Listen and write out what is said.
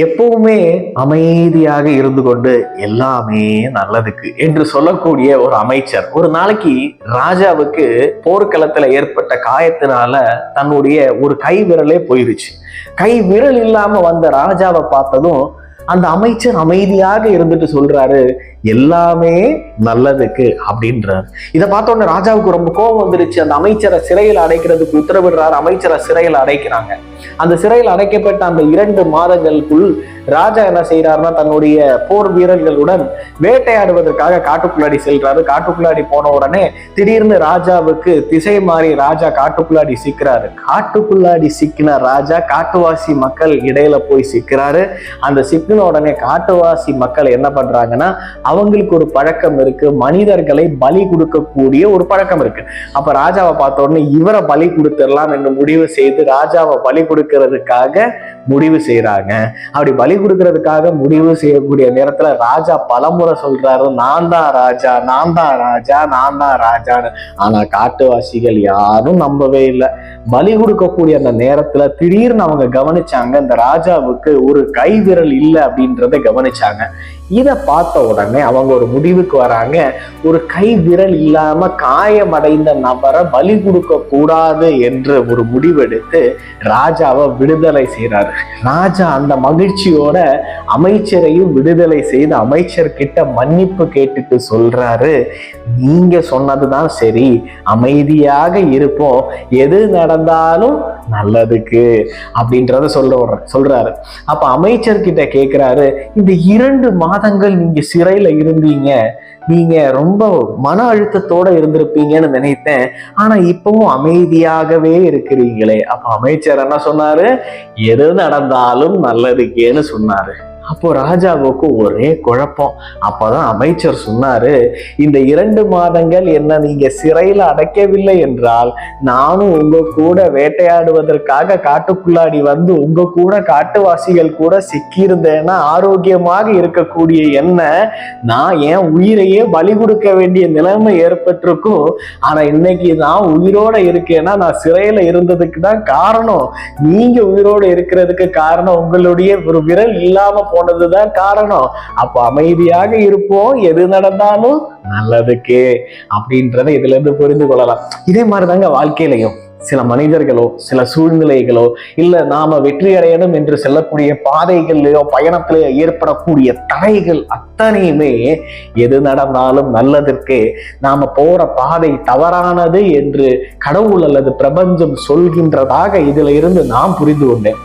எப்பவுமே அமைதியாக இருந்து கொண்டு எல்லாமே நல்லதுக்கு என்று சொல்லக்கூடிய ஒரு அமைச்சர் ஒரு நாளைக்கு ராஜாவுக்கு போர்க்களத்துல ஏற்பட்ட காயத்தினால தன்னுடைய ஒரு கை விரலே போயிருச்சு. கை விரல் இல்லாம வந்த ராஜாவை பார்த்ததும் அந்த அமைச்சர் அமைதியாக இருந்துட்டு சொல்றாரு, எல்லாமே நல்லதுக்கு அப்படின்றார். இதை பார்த்த உடனே ராஜாவுக்கு ரொம்ப கோபம் வந்துருச்சு. அந்த அமைச்சரை சிறையில் அடைக்கிறதுக்கு உத்தரவிடுறாரு. அமைச்சரை சிறையில் அடைக்கிறாங்க. அந்த சிறையில் அடைக்கப்பட்ட அந்த 2 மாதங்களுக்குள் ராஜா என்ன செய்யறாருன்னா தன்னுடைய போர் வீரர்களுடன் வேட்டையாடுவதற்காக காட்டுக்குள்ளாடி செல்றாரு. காட்டுக்குள்ளாடி போன உடனே திடீர்னு ராஜாவுக்கு திசை மாறி ராஜா காட்டுக்குள்ளாடி சிக்கிறாரு. காட்டுக்குள்ளாடி சிக்கின ராஜா காட்டுவாசி மக்கள் இடையில போய் சிக்கிறாரு. அந்த சிக்கின உடனே காட்டுவாசி மக்கள் என்ன பண்றாங்கன்னா, அவங்களுக்கு ஒரு பழக்கம் இருக்கு, மனிதர்களை பலி கொடுக்கக்கூடிய ஒரு பழக்கம் இருக்கு. அப்ப ராஜாவை பார்த்த உடனே இவரை பலி கொடுத்துடலாம் என்று முடிவு செய்து ராஜாவை பலி கொடுக்கறதுக்காக முடிவு செய்யறாங்க. அப்படி பலி கொடுக்கறதுக்காக முடிவு செய்யக்கூடிய நேரத்துல ராஜா பலமுறை சொல்றாரு, நான் தான் ராஜா, நான் தான் ராஜா, நான் தான் ராஜான்னு. ஆனா காட்டுவாசிகள் யாரும் நம்பவே இல்லை. பலி கொடுக்கக்கூடிய அந்த நேரத்துல திடீர்னு அவங்க கவனிச்சாங்க, இந்த ராஜாவுக்கு ஒரு கை விரல் இல்லை அப்படின்றத கவனிச்சாங்க. இதை பார்த்த உடனே அவங்க ஒரு முடிவுக்கு வராங்க, ஒரு கை விரல் இல்லாம காயமடைந்த நபரை பலி கொடுக்க கூடாது என்று ஒரு முடிவெடுத்து ராஜாவை விடுதலை செய்யறாரு. ராஜா அந்த மகிழ்ச்சியோட அமைச்சரையும் விடுதலை செய்து அமைச்சர்கிட்ட மன்னிப்பு கேட்டுட்டு சொல்றாரு, நீங்க சொன்னதுதான் சரி, அமைதியாக இருப்போம், எது நடந்தாலும் நல்லதுக்கு அப்படின்றத சொல்றாரு. அப்ப அமைச்சர்கிட்ட கேட்கிறாரு, இந்த 2 மாதங்கள் நீங்க சிறையில இருந்தீங்க, நீங்க ரொம்ப மன அழுத்தத்தோட இருந்திருப்பீங்கன்னு நினைத்தேன், ஆனா இப்பவும் அமைதியாகவே இருக்கிறீங்களே. அப்ப அமைச்சர் என்ன சொன்னாரு, எது நடந்தாலும் நல்லதுக்கேன்னு சொன்னாரு. அப்போ ராஜாவுக்கு ஒரே குழப்பம். அப்பதான் அமைச்சர் சொன்னாரு, இந்த 2 மாதங்கள் என்ன நீங்க சிறையில அடைக்கவில்லை என்றால் நானும் உங்க கூட வேட்டையாடுவதற்காக காட்டுக்குள்ளாடி வந்து உங்க கூட காட்டுவாசிகள் கூட சிக்கியிருந்தேன்னா ஆரோக்கியமாக இருக்கக்கூடிய என்ன நான் என் உயிரையே பலி கொடுக்க வேண்டிய நிலைமை ஏற்பட்டிருக்கும். ஆனா இன்னைக்கு நான் உயிரோட இருக்கேன்னா நான் சிறையில இருந்ததுக்கு தான் காரணம். நீங்க உயிரோட இருக்கிறதுக்கு காரணம் உங்களுடைய ஒரு விரல் இல்லாம போனதுதான் காரணம். அப்ப அமைதியாக இருப்போம், எது நடந்தாலும் நல்லதுக்கு அப்படின்றத இதுல இருந்து புரிந்து கொள்ளலாம். இதே மாதிரிதாங்க வாழ்க்கையிலையும் சில மனிதர்களோ சில சூழ்நிலைகளோ இல்ல நாம வெற்றி அடையணும் என்று செல்லக்கூடிய பாதைகள்லயோ பயணத்திலேயோ ஏற்படக்கூடிய தடைகள் அத்தனையுமே எது நடந்தாலும் நல்லதற்கு, நாம போற பாதை தவறானது என்று கடவுள் அல்லது பிரபஞ்சம் சொல்கின்றதாக இதுல இருந்து நான் புரிந்து கொண்டேன்.